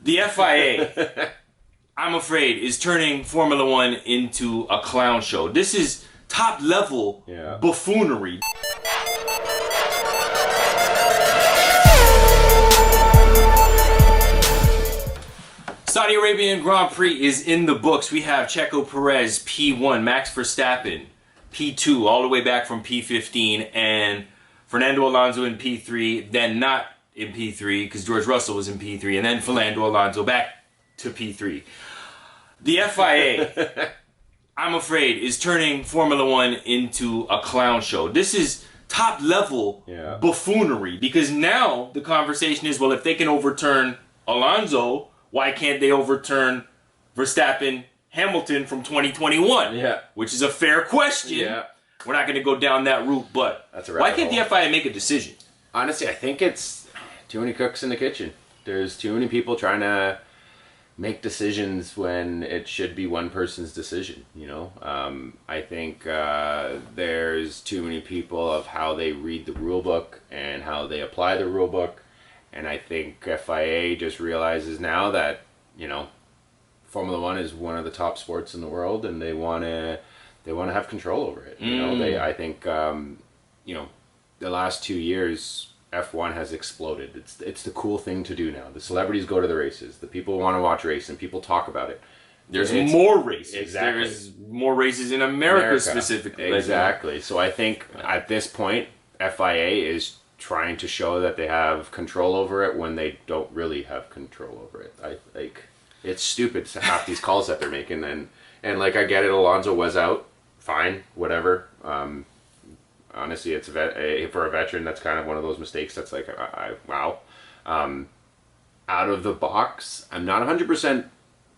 The FIA, I'm afraid, is turning Formula One into a clown show. This is top level buffoonery. Saudi Arabian Grand Prix is in the books. We have Checo Perez, P1, Max Verstappen, P2, all the way back from P15, and Fernando Alonso in P3, then not in P3 because George Russell was in P3, and then Fernando Alonso back to P3. The FIA, I'm afraid, is turning Formula One into a clown show. This is top level buffoonery because now the conversation is, well, if they can overturn Alonso, why can't they overturn Verstappen, Hamilton from 2021? Yeah. Which is a fair question. Yeah. We're not going to go down that route, but why can't the FIA make a decision? Honestly, I think it's too many cooks in the kitchen. There's too many people trying to make decisions when it should be one person's decision, you know? I think there's too many people of how they read the rule book and how they apply the rule book. And I think FIA just realizes now that, you know, Formula One is one of the top sports in the world, and they want to have control over it. You know, I think you know, the last 2 years F1 has exploded. It's the cool thing to do now. The celebrities go to the races. The people want to watch racing. People talk about it. There's more races. Exactly. There's more races in America specifically. Exactly. So I think at this point, FIA is trying to show that they have control over it when they don't really have control over it. I like it's stupid half these calls that they're making, and like I get it, Alonso was out, fine, whatever. Honestly, it's for a veteran, that's kind of one of those mistakes that's like wow. Out of the box, I'm not 100%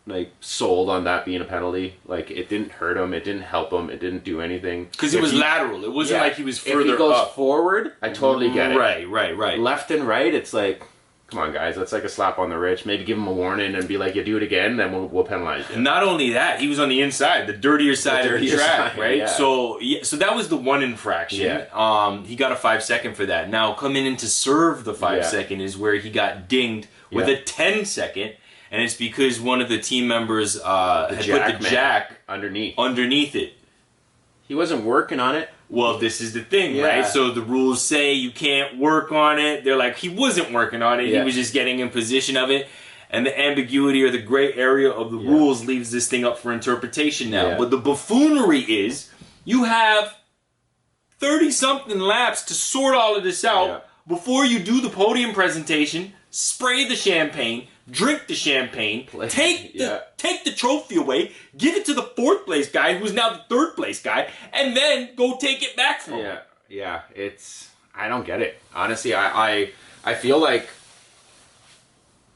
like sold on that being a penalty. Like, it didn't hurt him, it didn't help him, it didn't do anything. Because it was lateral. It wasn't like he was further up. If he goes forward, I totally get it. Right. Left and right, it's like, come on, guys, that's like a slap on the wrist. Maybe give him a warning and be like, you do it again, then we'll penalize you. Not only that, he was on the inside, the dirtier side of the track, right? Yeah. So that was the one infraction. Yeah. He got a 5-second for that. Now, coming in to serve the 5-second is where he got dinged with a 10-second. And it's because one of the team members had put the jack underneath it. He wasn't working on it. Well, this is the thing, right? So the rules say you can't work on it. They're like, he wasn't working on it. He was just getting in position of it. And the ambiguity or the gray area of the rules leaves this thing up for interpretation now. But the buffoonery is you have 30-something laps to sort all of this out before you do the podium presentation, spray the champagne, drink the champagne, take the trophy away, give it to the 4th place guy, who's now the 3rd place guy, and then go take it back from him. Yeah, I don't get it. Honestly, I feel like,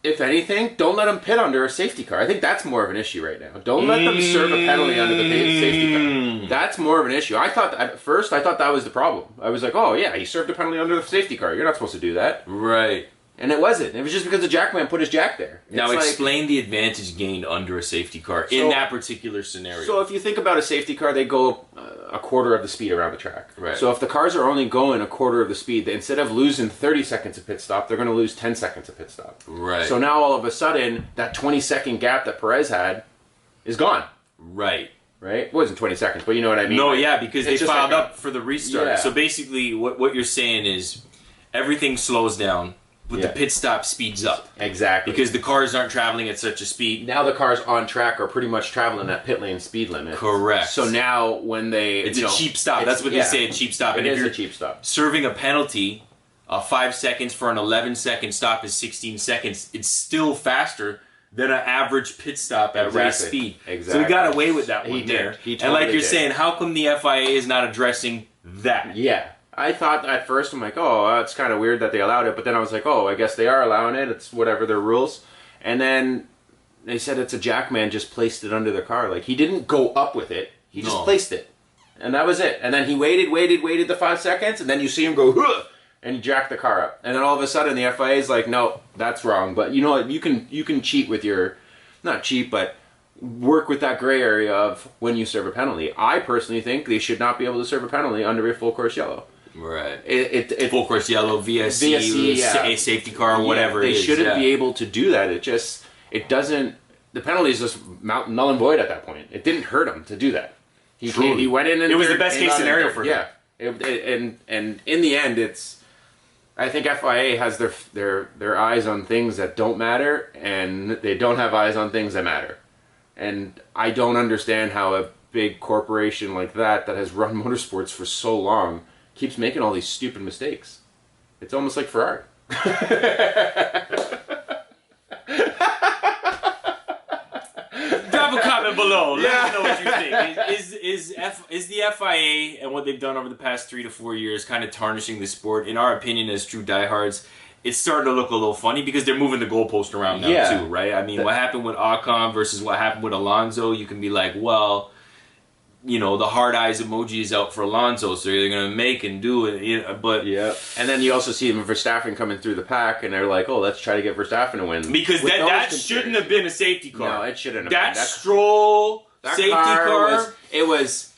if anything, don't let them pit under a safety car. I think that's more of an issue right now. Don't let them serve a penalty under the safety car. That's more of an issue. At first I thought that was the problem. I was like, oh yeah, he served a penalty under the safety car. You're not supposed to do that. Right. And it wasn't. It was just because the jackman put his jack there. Now explain the advantage gained under a safety car in that particular scenario. So if you think about a safety car, they go a quarter of the speed around the track. Right. So if the cars are only going a quarter of the speed, instead of losing 30 seconds of pit stop, they're going to lose 10 seconds of pit stop. Right. So now all of a sudden, that 20-second gap that Perez had is gone. Right. Right? It wasn't 20 seconds, but you know what I mean? No, because they filed up for the restart. Yeah. So basically what you're saying is everything slows down, but the pit stop speeds up. Exactly. Because the cars aren't traveling at such a speed. Now the cars on track are pretty much traveling at pit lane speed limit. Correct. So now when they... It's a cheap stop. That's what they say, a cheap stop. It is a cheap stop. Serving a penalty, 5 seconds for an 11-second stop is 16 seconds. It's still faster than an average pit stop at race speed. Exactly. So he got away with that one there. He totally and like you're did. saying, how come the FIA is not addressing that? Yeah. I thought at first, I'm like, oh, it's kind of weird that they allowed it. But then I was like, oh, I guess they are allowing it. It's whatever their rules. And then they said it's a jackman just placed it under the car. Like, he didn't go up with it. He just placed it. And that was it. And then he waited the 5 seconds. And then you see him go, huh, and he jacked the car up. And then all of a sudden the FIA is like, no, that's wrong. But you know what? You can cheat with your, not cheat, but work with that gray area of when you serve a penalty. I personally think they should not be able to serve a penalty under a full course yellow. Right. Full course yellow, VSC, a safety car, or whatever they it is. They shouldn't be able to do that. It just, it doesn't. The penalty is just null and void at that point. It didn't hurt him to do that. He went in and it was the best case scenario for him. Yeah, and in the end, I think FIA has their eyes on things that don't matter, and they don't have eyes on things that matter. And I don't understand how a big corporation like that has run motorsports for so long keeps making all these stupid mistakes. It's almost like Ferrari. Drop a comment below. Let me know what you think. Is the FIA and what they've done over the past 3 to 4 years kind of tarnishing the sport? In our opinion, as true diehards, it's starting to look a little funny because they're moving the goalpost around now too, right? I mean, what happened with Ocon versus what happened with Alonso, you can be like, well, you know, the hard eyes emoji is out for Alonso, so they're going to make and do it. You know, but and then you also see Verstappen coming through the pack, and they're like, oh, let's try to get Verstappen to win. Because that shouldn't have been a safety car. No, it shouldn't have been. That Stroll safety car.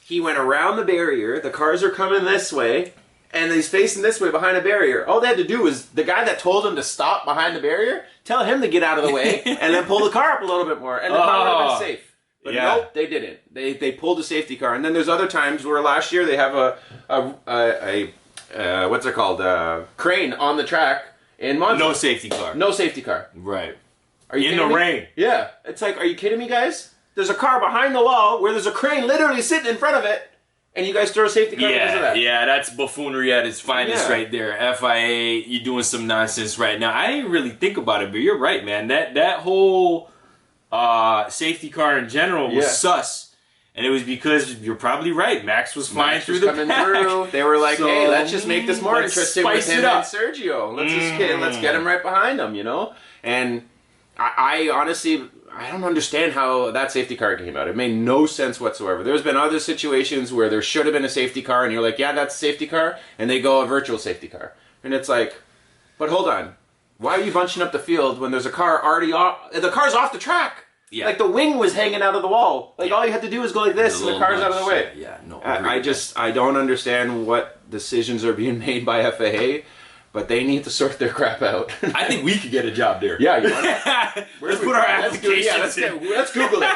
He went around the barrier, the cars are coming this way, and he's facing this way behind a barrier. All they had to do was, the guy that told him to stop behind the barrier, tell him to get out of the way, and then pull the car up a little bit more, and the car would have been safe. But nope, they didn't. They pulled a safety car, and then there's other times where last year they have a what's it called, crane on the track in Monza. No safety car. No safety car. Right. Are you in the rain? Yeah. It's like, are you kidding me, guys? There's a car behind the wall where there's a crane literally sitting in front of it, and you guys throw a safety car because of that. Yeah, that's buffoonery at its finest right there. FIA, you're doing some nonsense right now. I didn't really think about it, but you're right, man. That whole safety car in general was sus. And it was because, you're probably right, Max was flying through the pack. They were like, hey, let's just make this more interesting with him and Sergio. Let's get him right behind him, you know? And I honestly, I don't understand how that safety car came out. It made no sense whatsoever. There's been other situations where there should have been a safety car, and you're like, yeah, that's a safety car, and they go a virtual safety car. And it's like, but hold on. Why are you bunching up the field when there's a car already off? The car's off the track. Yeah. Like, the wing was hanging out of the wall. Like, all you had to do was go like this, and the car's out of the way. Yeah, no. I don't understand what decisions are being made by FAA, but they need to sort their crap out. I think we could get a job there. Yeah, you want Let's put our applications in. Let's Google it.